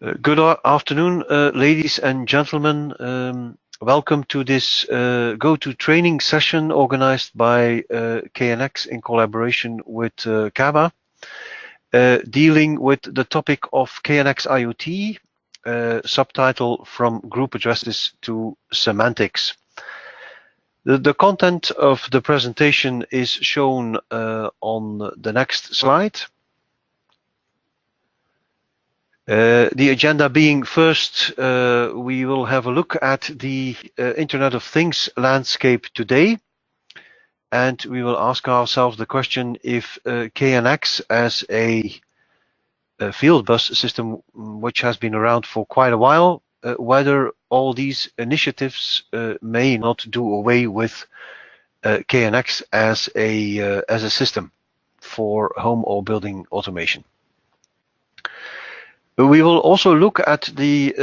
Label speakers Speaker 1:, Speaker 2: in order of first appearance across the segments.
Speaker 1: Good afternoon, ladies and gentlemen. Welcome to this go-to training session organized by KNX in collaboration with KABA, dealing with the topic of KNX IoT, subtitle From Group Addresses to Semantics. The content of the presentation is shown on the next slide. The agenda being first, we will have a look at the Internet of Things landscape today, and we will ask ourselves the question if KNX as a field bus system which has been around for quite a while, whether all these initiatives may not do away with KNX as a system for home or building automation. We will also look at the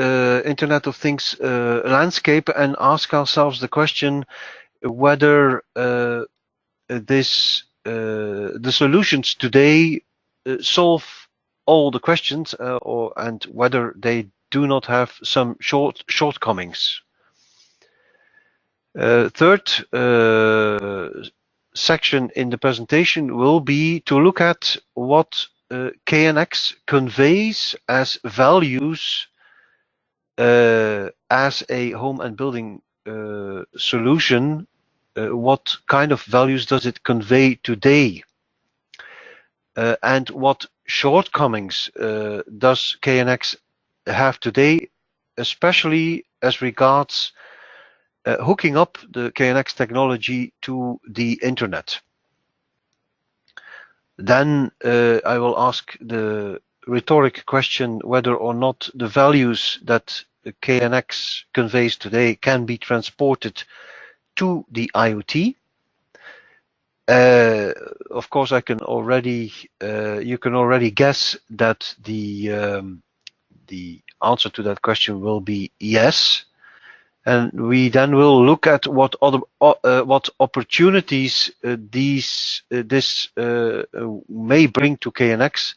Speaker 1: Internet of Things landscape and ask ourselves the question whether the solutions today solve all the questions and whether they do not have some shortcomings. Third section in the presentation will be to look at what KNX conveys as values as a home and building solution. What kind of values does it convey today? And what shortcomings does KNX have today, especially as regards hooking up the KNX technology to the internet? Then I will ask the rhetoric question whether or not the values that KNX conveys today can be transported to the IoT. Of course, I can already you can already guess that the answer to that question will be yes. And we then will look at what opportunities this may bring to KNX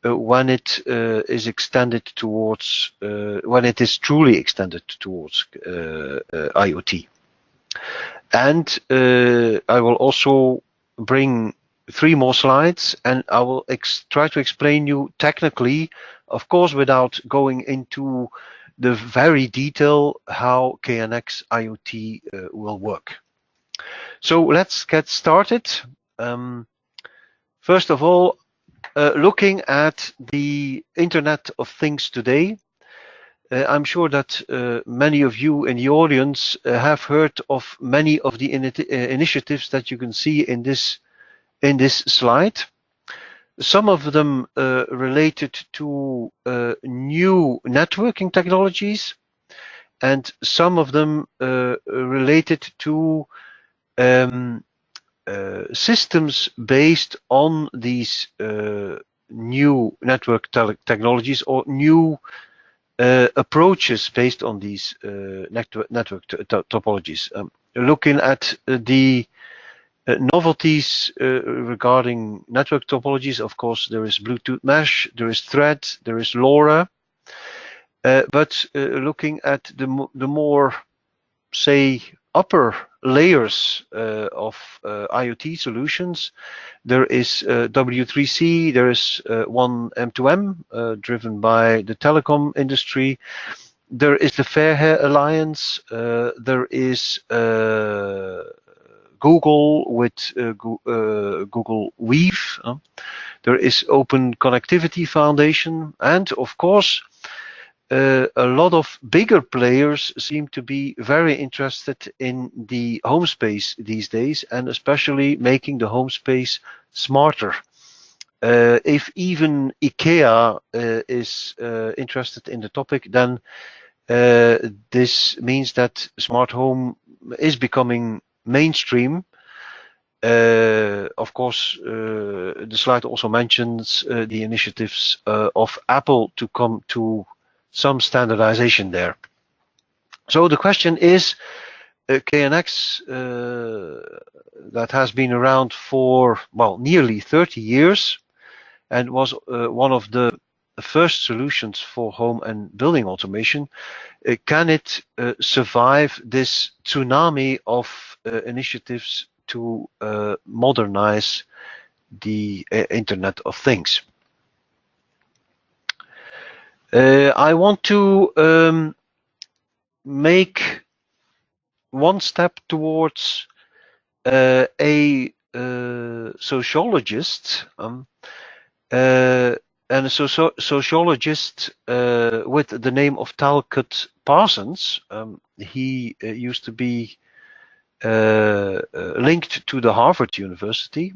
Speaker 1: when it is extended towards when it is truly extended towards IoT. And I will also bring 3 more slides, and I will try to explain you technically, of course, without going into the very detail how KNX IoT will work. So let's get started. First of all, looking at the Internet of Things today, I'm sure that many of you in the audience have heard of many of the initiatives that you can see in this slide. Some of them related to new networking technologies, and some of them related to systems based on these new network technologies or new approaches based on these network topologies. Looking at the novelties regarding network topologies, of course, there is Bluetooth Mesh, there is Thread, there is LoRa. But looking at the more, say, upper layers of IoT solutions, there is W3C, there is one M2M driven by the telecom industry. There is the Fairhair Alliance. There is Google with Google Weave. There is Open Connectivity Foundation, and of course a lot of bigger players seem to be very interested in the home space these days, and especially making the home space smarter. If even IKEA is interested in the topic, then this means that smart home is becoming mainstream. Of course, the slide also mentions the initiatives of Apple to come to some standardization there. So the question is, KNX that has been around for, well, nearly 30 years and was one of the first solutions for home and building automation, can it survive this tsunami of initiatives to modernize the Internet of Things? I want to make one step towards a sociologist, and a sociologist with the name of Talcott Parsons. He used to be linked to the Harvard University,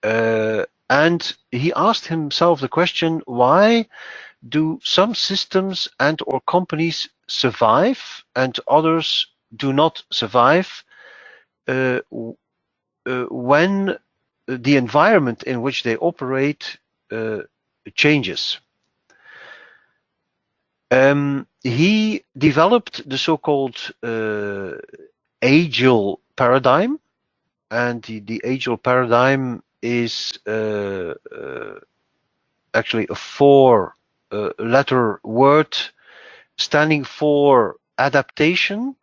Speaker 1: and he asked himself the question, why do some systems and or companies survive and others do not survive when the environment in which they operate changes? He developed the so-called agile paradigm, and the agile paradigm is actually a four-letter word standing for adaptation,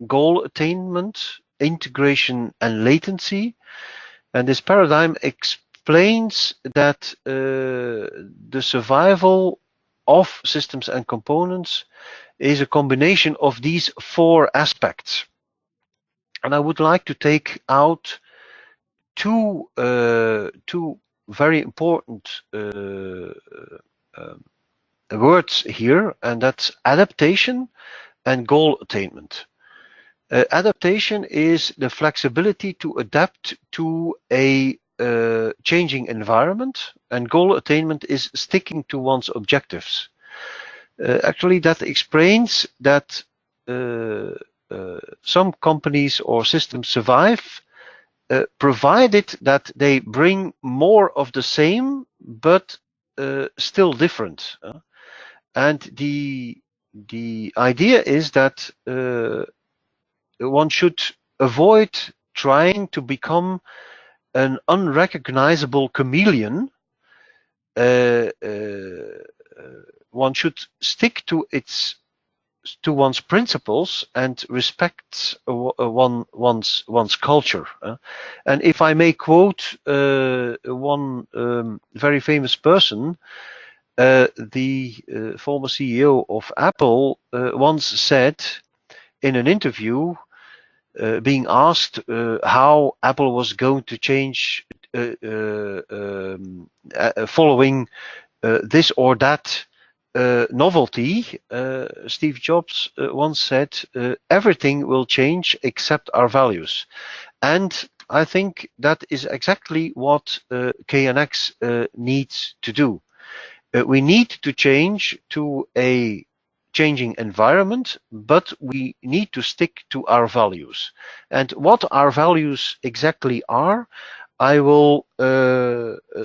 Speaker 1: goal attainment, integration, and latency. And this paradigm explains that the survival of systems and components is a combination of these four aspects. And I would like to take out two very important words here, and that's adaptation and goal attainment. Adaptation is the flexibility to adapt to a changing environment, and goal attainment is sticking to one's objectives. Actually, that explains that some companies or systems survive provided that they bring more of the same but still different. And the idea is that one should avoid trying to become an unrecognizable chameleon. One should stick to one's principles and respect one's culture. And if I may quote one very famous person, the former CEO of Apple once said in an interview, being asked how Apple was going to change following this or that novelty, Steve Jobs once said, everything will change except our values. And I think that is exactly what KNX needs to do. We need to change to a changing environment, but we need to stick to our values. And what our values exactly are, I will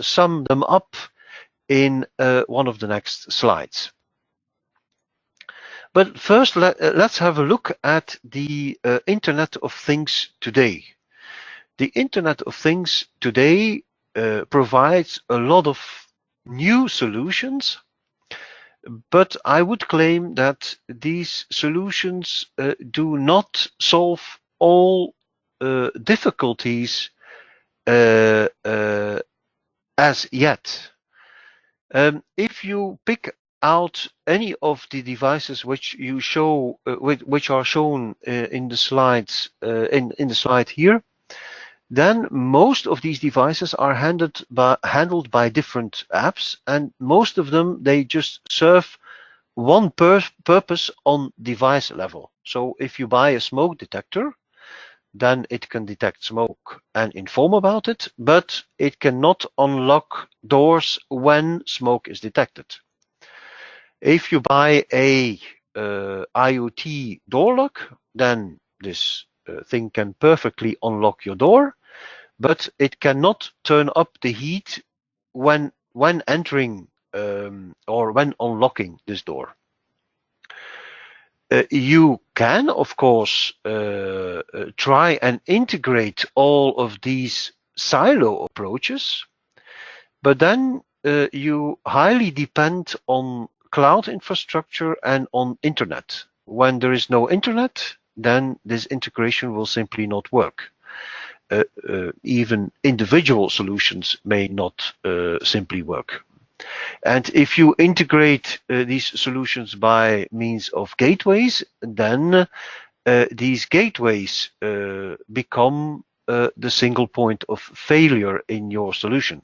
Speaker 1: sum them up in one of the next slides. But first, let's have a look at the Internet of Things today. The Internet of Things today provides a lot of new solutions, but I would claim that these solutions do not solve all difficulties as yet. If you pick out any of the devices which you show, which are shown in the slides, in the slide here, then most of these devices are handled by different apps, and most of them, they just serve one purpose on device level. So if you buy a smoke detector, then it can detect smoke and inform about it, but it cannot unlock doors when smoke is detected. If you buy a IoT door lock, then this thing can perfectly unlock your door, but it cannot turn up the heat when entering or when unlocking this door. You can, of course, try and integrate all of these silo approaches, but then you highly depend on cloud infrastructure and on internet. When there is no internet, then this integration will simply not work. Even individual solutions may not simply work. And if you integrate these solutions by means of gateways, then these gateways become the single point of failure in your solution.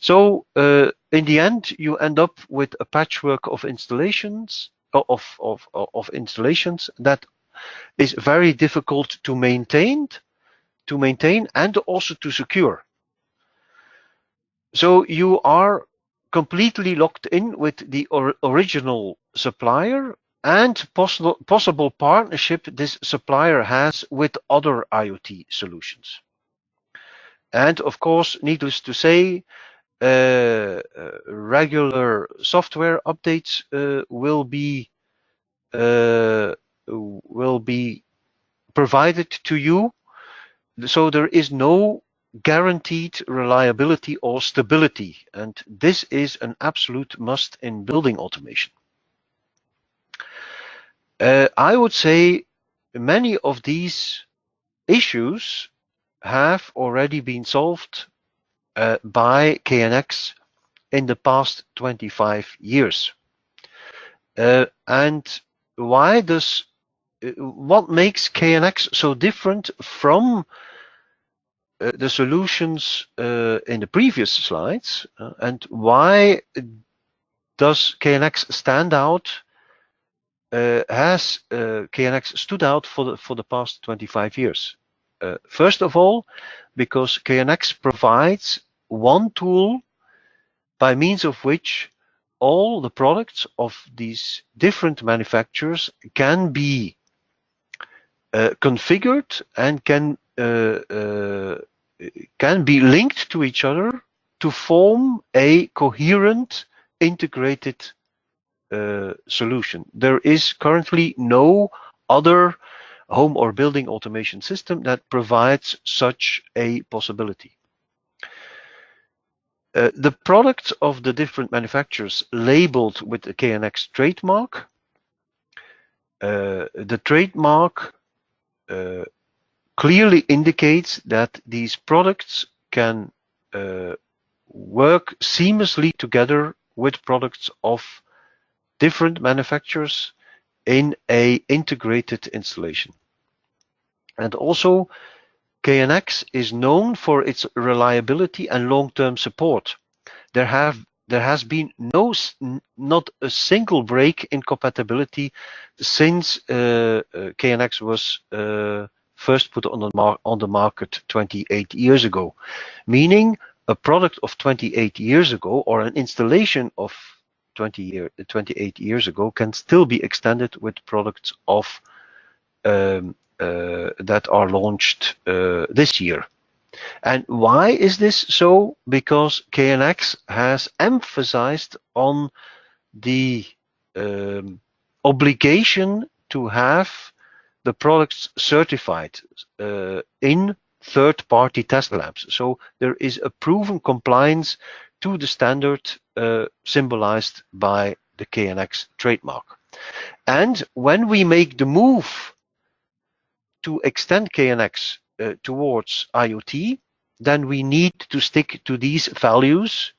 Speaker 1: So in the end, you end up with a patchwork of installations of installations that is very difficult to maintain and also to secure. So you are completely locked in with the original supplier and possible partnership this supplier has with other IoT solutions. And of course, needless to say, regular software updates will be provided to you. So there is no guaranteed reliability or stability, and this is an absolute must in building automation. I would say many of these issues have already been solved by KNX in the past 25 years. And what makes KNX so different from the solutions in the previous slides, and why does KNX stand out? Has KNX stood out for the past 25 years? First of all, because KNX provides one tool by means of which all the products of these different manufacturers can be configured and can be linked to each other to form a coherent, integrated solution. There is currently no other home or building automation system that provides such a possibility. The products of the different manufacturers labeled with the KNX trademark, the trademark clearly indicates that these products can work seamlessly together with products of different manufacturers in a integrated installation. And also, KNX is known for its reliability and long-term support. There has been not a single break in compatibility since KNX was first put on the market 28 years ago, meaning a product of 28 years ago or an installation of 28 years ago can still be extended with products of that are launched this year. And why is this so? Because KNX has emphasized on the obligation to have the products certified in third-party test labs. So there is a proven compliance to the standard symbolized by the KNX trademark. And when we make the move to extend KNX towards IoT, then we need to stick to these values,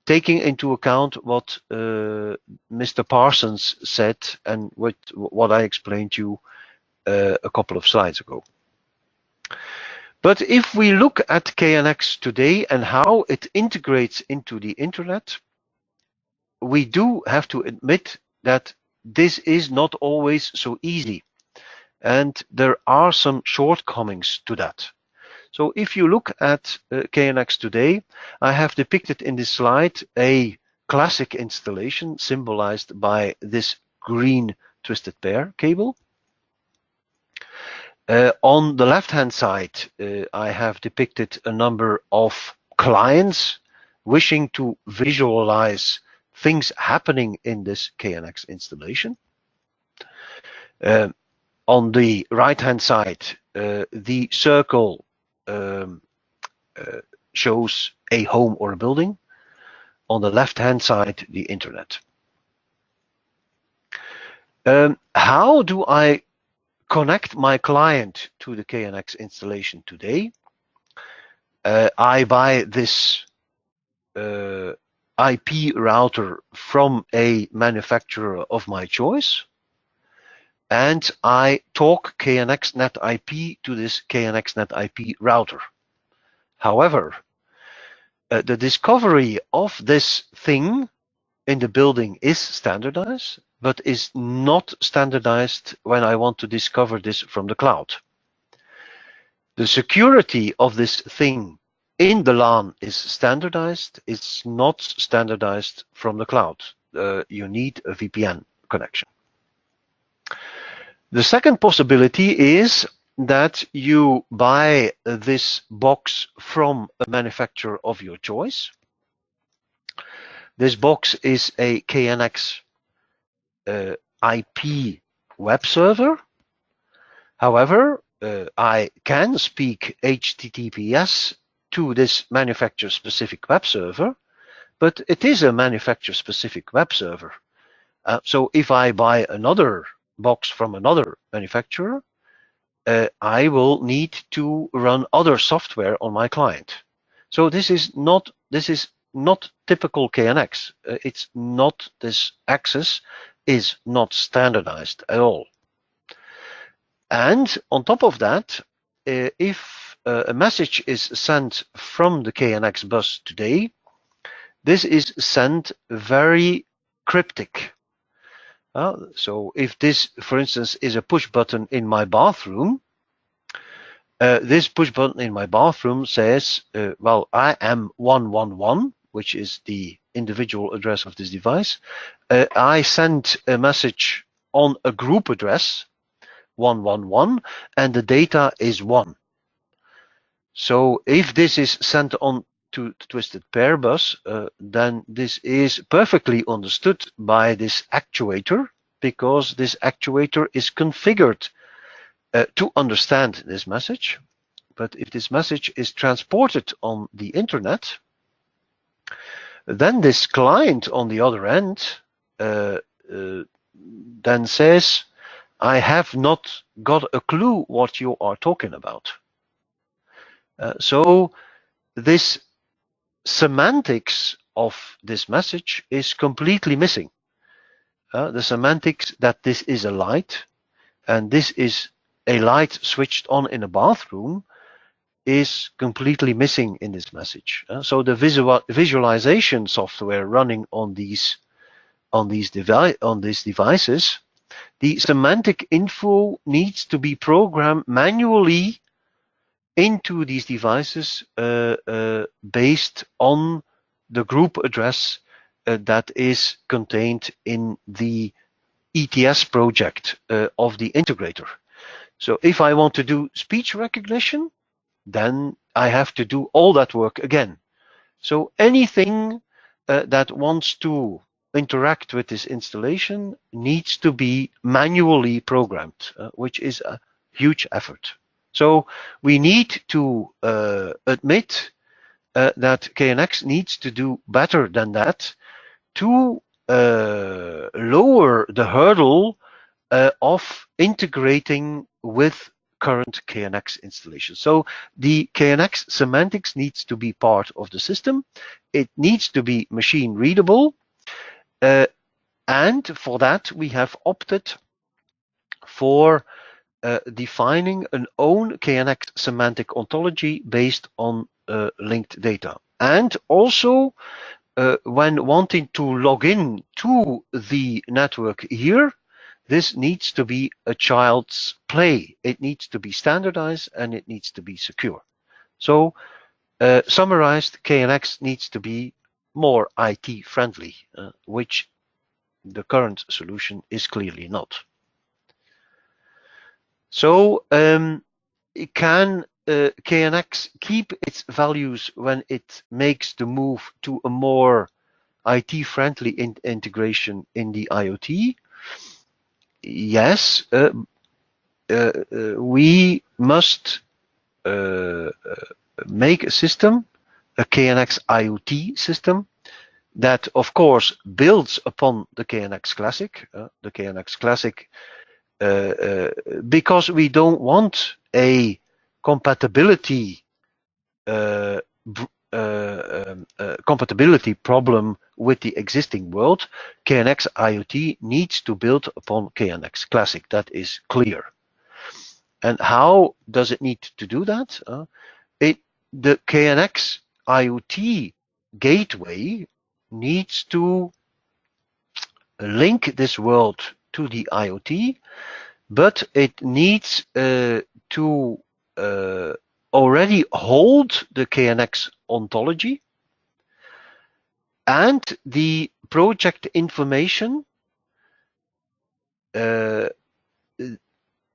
Speaker 1: taking into account what Mr. Parsons said and what I explained to you a couple of slides ago. But if we look at KNX today and how it integrates into the internet, we do have to admit that this is not always so easy. And there are some shortcomings to that. So if you look at KNX today, I have depicted in this slide a classic installation symbolized by this green twisted pair cable. On the left-hand side, I have depicted a number of clients wishing to visualize things happening in this KNX installation. On the right-hand side, the circle shows a home or a building. on the left-hand side, the internet. How do I connect my client to the KNX installation today? I buy this IP router from a manufacturer of my choice, and I talk KNX Net IP to this KNX Net IP router. However, the discovery of this thing in the building is standardized, but is not standardized when I want to discover this from the cloud. The security of this thing in the LAN is standardized. It's not standardized from the cloud. You need a VPN connection. The second possibility is that you buy this box from a manufacturer of your choice. This box is a KNX IP web server. However, I can speak HTTPS to this manufacturer-specific web server, but it is a manufacturer-specific web server. So if I buy another box from another manufacturer, I will need to run other software on my client. So this is not typical KNX. It's not, this access is not standardized at all. And on top of that, if a message is sent from the KNX bus today, this is sent very cryptic. So if this, for instance, is a push button in my bathroom, this push button in my bathroom says, well, I am 111, which is the individual address of this device. I send a message on a group address, 111, and the data is 1. So if this is sent on to the Twisted Pair bus, then this is perfectly understood by this actuator, because this actuator is configured to understand this message. But if this message is transported on the internet, then this client on the other end then says, I have not got a clue what you are talking about. So this semantics of this message is completely missing. The semantics that this is a light, and this is a light switched on in a bathroom, is completely missing in this message. So the visualization software running on these devices, the semantic info needs to be programmed manually into these devices based on the group address that is contained in the ETS project of the integrator. So if I want to do speech recognition, then I have to do all that work again. So anything that wants to interact with this installation needs to be manually programmed, which is a huge effort. So we need to admit that KNX needs to do better than that to lower the hurdle of integrating with current KNX installation. So the KNX semantics needs to be part of the system. It needs to be machine readable. And for that, we have opted for defining an own KNX semantic ontology based on linked data. And also, when wanting to log in to the network here, this needs to be a child's play. It needs to be standardized and it needs to be secure. So, summarized, KNX needs to be more IT friendly, which the current solution is clearly not. So, can KNX keep its values when it makes the move to a more IT-friendly integration in the IoT? Yes, we must make a system, a KNX IoT system, that of course builds upon the KNX Classic. The KNX Classic, because we don't want a compatibility compatibility problem with the existing world. KNX IoT needs to build upon KNX Classic. That is clear. And how does it need to do that? The KNX IoT gateway needs to link this world to the IoT, but it needs to already hold the KNX ontology and the project information,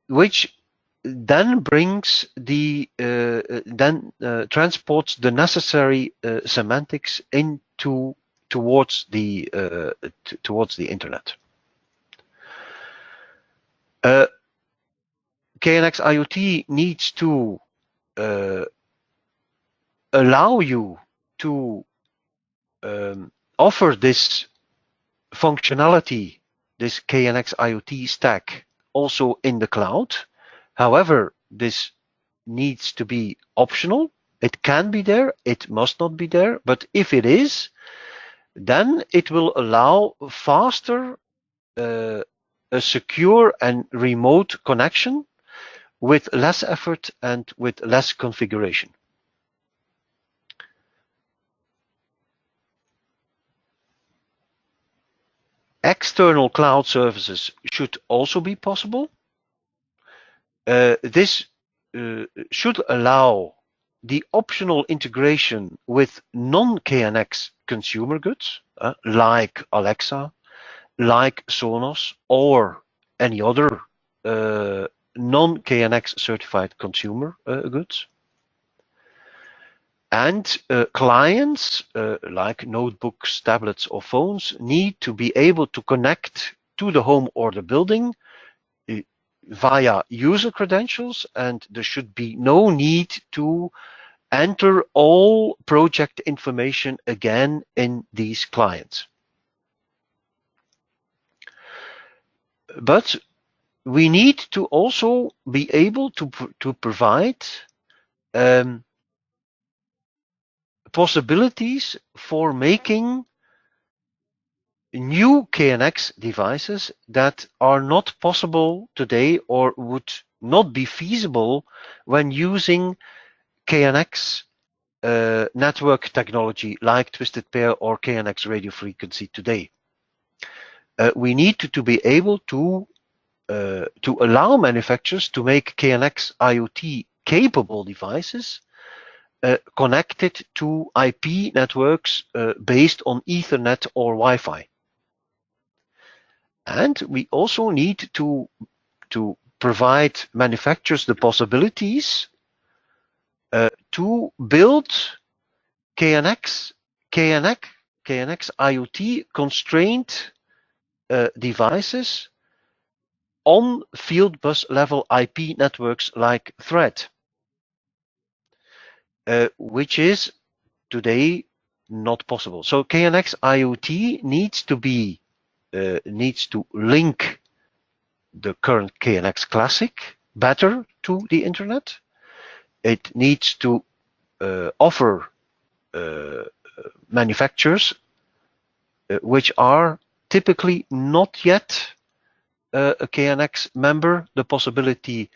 Speaker 1: which then brings the transports the necessary semantics towards the internet. KNX IoT needs to allow you to offer this functionality, this KNX IoT stack, also in the cloud. However, this needs to be optional. It can be there, it must not be there, but if it is, then it will allow faster, a secure and remote connection with less effort and with less configuration. External cloud services should also be possible. This should allow the optional integration with non-KNX consumer goods, like Alexa, like Sonos, or any other non-KNX certified consumer goods. And clients, like notebooks, tablets, or phones, need to be able to connect to the home or the building via user credentials, and there should be no need to enter all project information again in these clients. But we need to also be able to provide possibilities for making new KNX devices that are not possible today or would not be feasible when using KNX network technology like twisted pair or KNX radio frequency today. We need to be able to allow manufacturers to make KNX IoT capable devices connected to IP networks based on Ethernet or Wi-Fi. And we also need to provide manufacturers the possibilities to build KNX IoT constrained devices on field bus level IP networks like Thread, which is today not possible. So KNX IoT needs to link the current KNX Classic better to the internet. It needs to offer manufacturers which are typically not yet a KNX member the possibility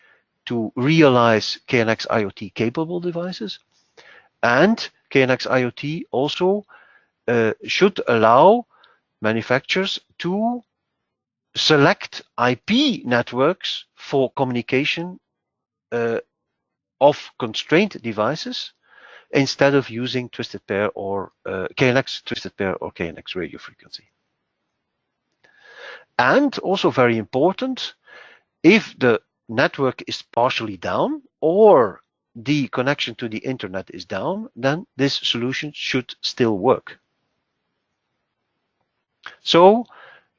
Speaker 1: to realize KNX IoT capable devices. And KNX IoT also should allow manufacturers to select IP networks for communication of constrained devices instead of using twisted pair or KNX twisted pair or KNX radio frequency. And also very important, if the network is partially down or the connection to the internet is down, then this solution should still work. So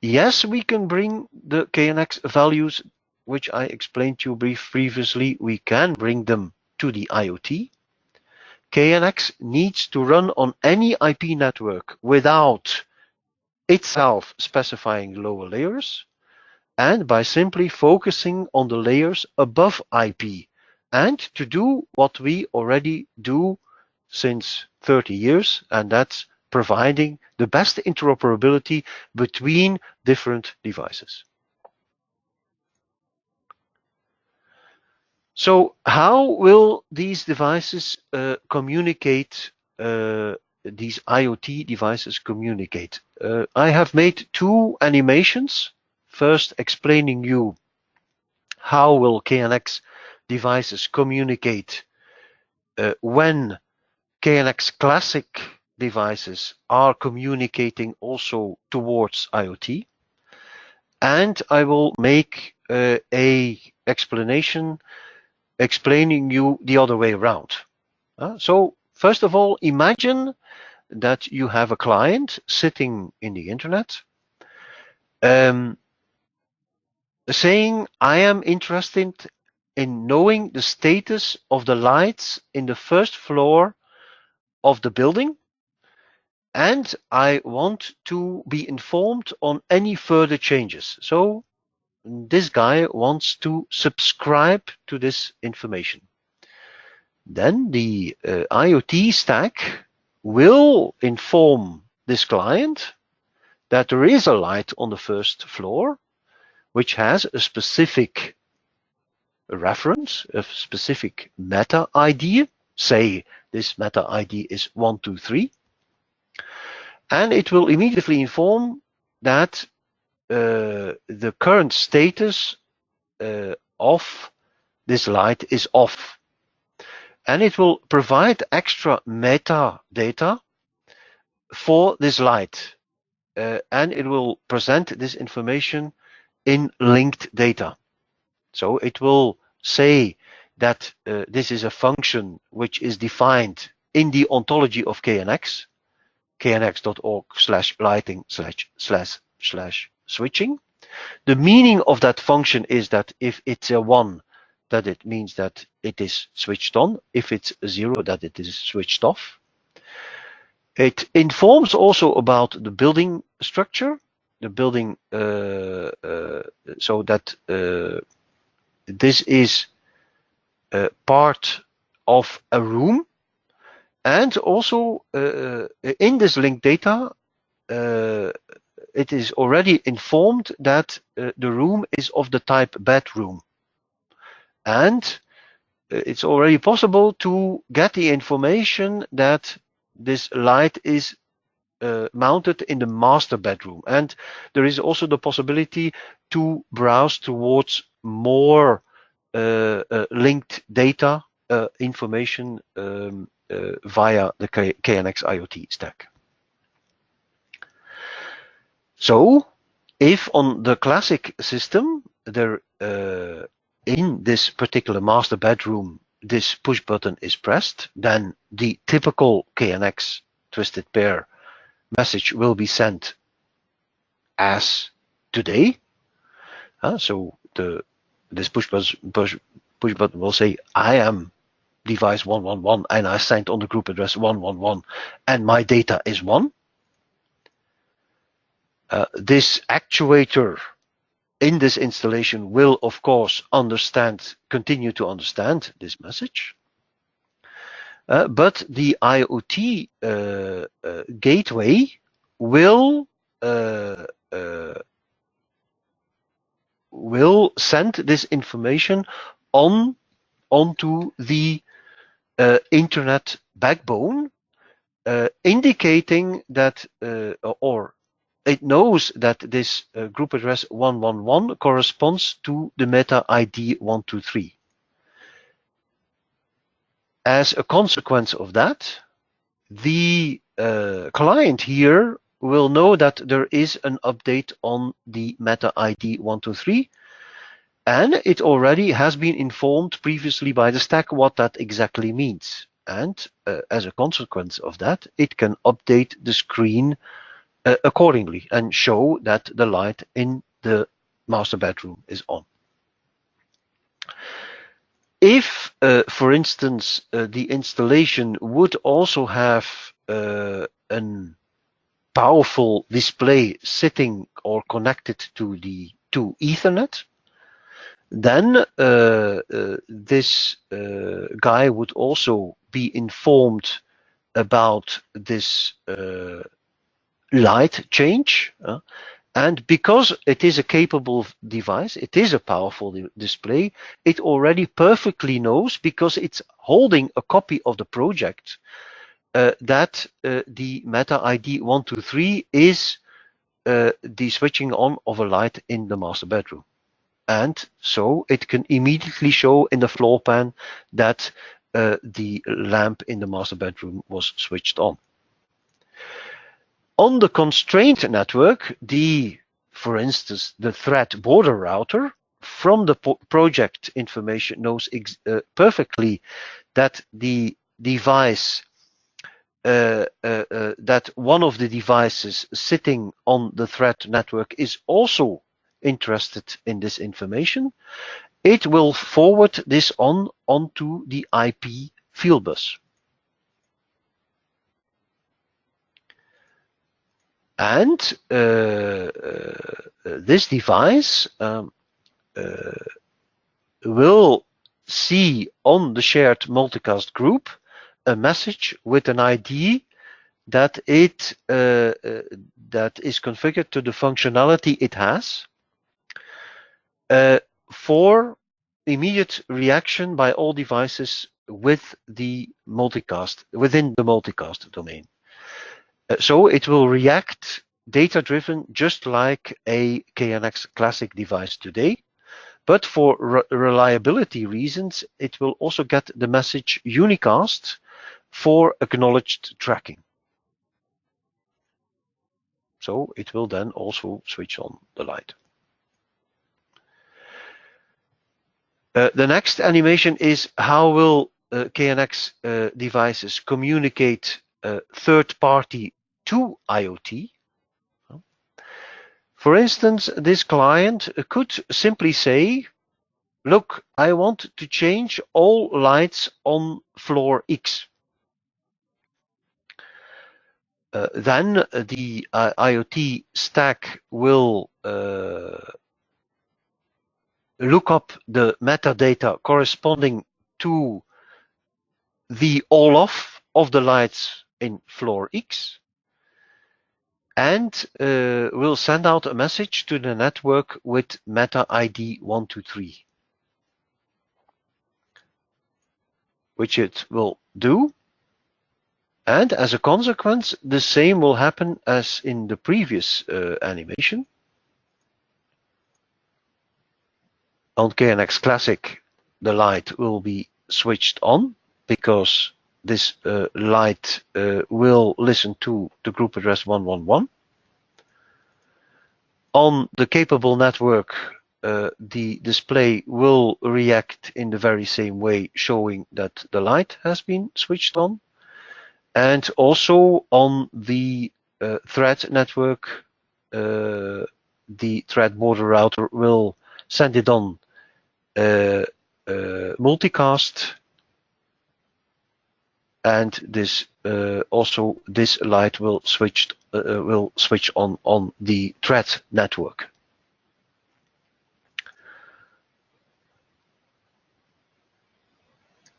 Speaker 1: yes, we can bring the KNX values, which I explained to you previously. We can bring them to the IoT. KNX needs to run on any IP network without itself specifying lower layers, and by simply focusing on the layers above IP, and to do what we already do since 30 years, and that's providing the best interoperability between different devices. So how will these devices communicate, these IoT devices communicate? I have made two animations, first explaining you how will KNX devices communicate when KNX classic devices are communicating also towards IoT. And I will make a explanation explaining you the other way around. So first of all, imagine that you have a client sitting in the internet saying, I am interested in knowing the status of the lights in the first floor of the building, and I want to be informed on any further changes. So this guy wants to subscribe to this information. Then the IoT stack will inform this client that there is a light on the first floor, which has a specific reference, a specific meta ID. Say this meta ID is 123. And it will immediately inform that the current status of this light is off. And it will provide extra metadata for this light. And it will present this information in linked data. So it will say that this is a function which is defined in the ontology of KNX, knx.org/lighting/switching. The meaning of that function is that if it's a 1, that it means that it is switched on. If it's a 0, that it is switched off. It informs also about the building structure, the building, so that this is part of a room. And also in this linked data, it is already informed that the room is of the type bedroom. And it's already possible to get the information that this light is mounted in the master bedroom. And there is also the possibility to browse towards more linked data information via the KNX IoT stack. So if on the classic system there in this particular master bedroom this push button is pressed, then the typical KNX twisted pair message will be sent as today. So this push button will say, I am device 111 and I signed on the group address 111 and my data is 1. This actuator in this installation will, of course, continue to understand this message. But the IoT gateway will send this information onto the internet backbone, indicating that, or it knows that this group address 111 corresponds to the meta ID 123. As a consequence of that, the client here will know that there is an update on the meta ID 123, and it already has been informed previously by the stack what that exactly means. And as a consequence of that, it can update the screen accordingly and show that the light in the master bedroom is on. if, for instance, the installation would also have a powerful display sitting or connected to Ethernet, then this guy would also be informed about this light change. And because it is a capable device, it is a powerful display, it already perfectly knows, because it's holding a copy of the project, that the Meta ID 123 is the switching on of a light in the master bedroom. And so it can immediately show in the floor pan that the lamp in the master bedroom was switched on. On the constraint network, for instance, the thread border router from the project information knows perfectly that the device, that one of the devices sitting on the thread network is also interested in this information. It will forward this onto the IP field bus. And this device will see on the shared multicast group a message with an ID that that is configured to the functionality it has, for immediate reaction by all devices with the multicast, within the multicast domain. So it will react data-driven, just like a KNX classic device today. But for reliability reasons, it will also get the message unicast for acknowledged tracking. So it will then also switch on the light. The next animation is how will KNX devices communicate third party to IoT. For instance, this client could simply say, look, I want to change all lights on floor X. Then the IoT stack will look up the metadata corresponding to the all off of the lights in floor X, and will send out a message to the network with Meta ID 123, which it will do. And as a consequence, the same will happen as in the previous animation. On KNX Classic, the light will be switched on because this light will listen to the group address 111. On the capable network, the display will react in the very same way, showing that the light has been switched on. And also on the thread network, the thread border router will send it on multicast, and this also this light will switch on the thread network.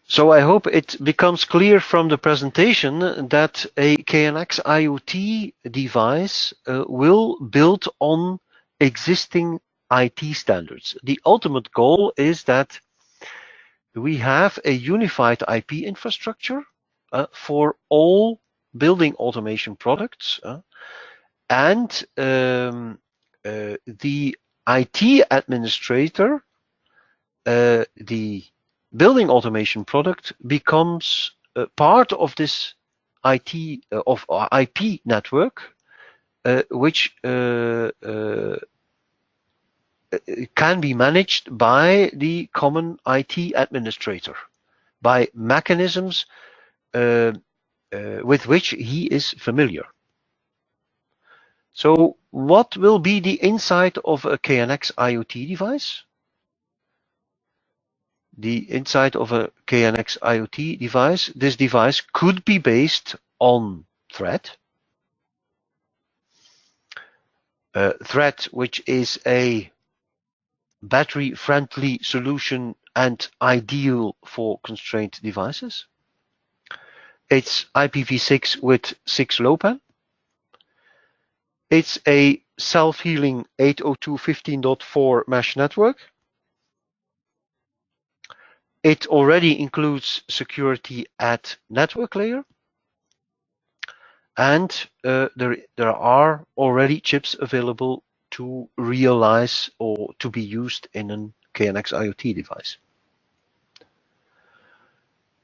Speaker 1: So I hope it becomes clear from the presentation that a KNX IoT device will build on existing IT standards. The ultimate goal is that we have a unified IP infrastructure for all building automation products, and the IT administrator, the building automation product, becomes part of this IP network, which can be managed by the common IT administrator, by mechanisms with which he is familiar. So what will be the inside of a KNX IoT device? the inside of a KNX IoT device, this device could be based on Thread. Thread, which is a battery-friendly solution and ideal for constrained devices. It's IPv6 with 6LoWPAN. It's a self-healing 802.15.4 mesh network. It already includes security at network layer. And there are already chips available to realize or to be used in a KNX IoT device.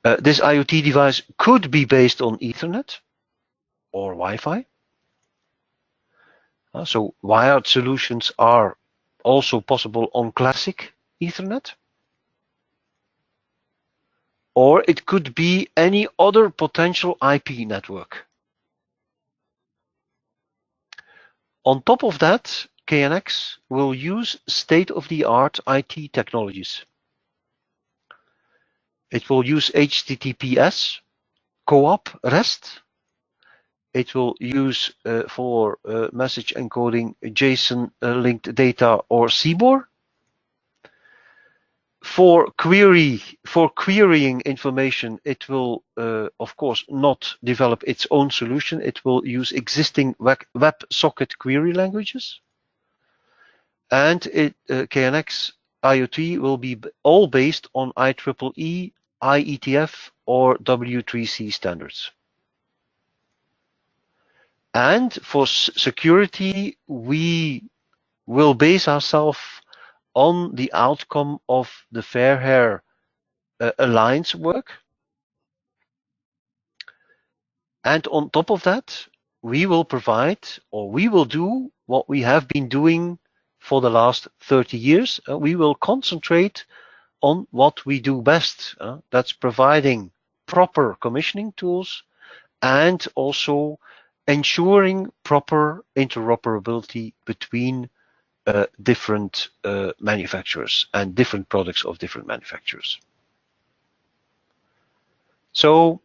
Speaker 1: This IoT device could be based on Ethernet or Wi-Fi. So wired solutions are also possible on classic Ethernet. Or it could be any other potential IP network. On top of that, KNX will use state-of-the-art IT technologies. It will use HTTPS, co-op, REST. It will use for message encoding JSON linked data or CBOR. For querying information, it will, of course, not develop its own solution. It will use existing WebSocket query languages. And KNX IoT will be all based on IEEE, IETF, or W3C standards. And for security, we will base ourselves on the outcome of the Fair Hair Alliance work. And on top of that, we will provide, or we will do what we have been doing for the last 30 years. We will concentrate on what we do best. That's providing proper commissioning tools and also ensuring proper interoperability between different manufacturers and different products of different manufacturers. So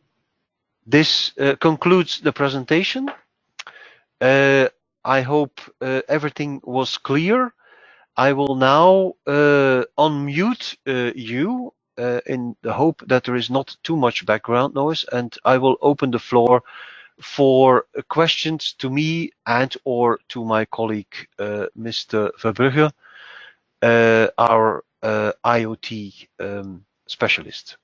Speaker 1: this concludes the presentation. I hope everything was clear. I will now unmute you in the hope that there is not too much background noise, and I will open the floor for questions to me and or to my colleague, Mr. Verbrugge, our IoT specialist.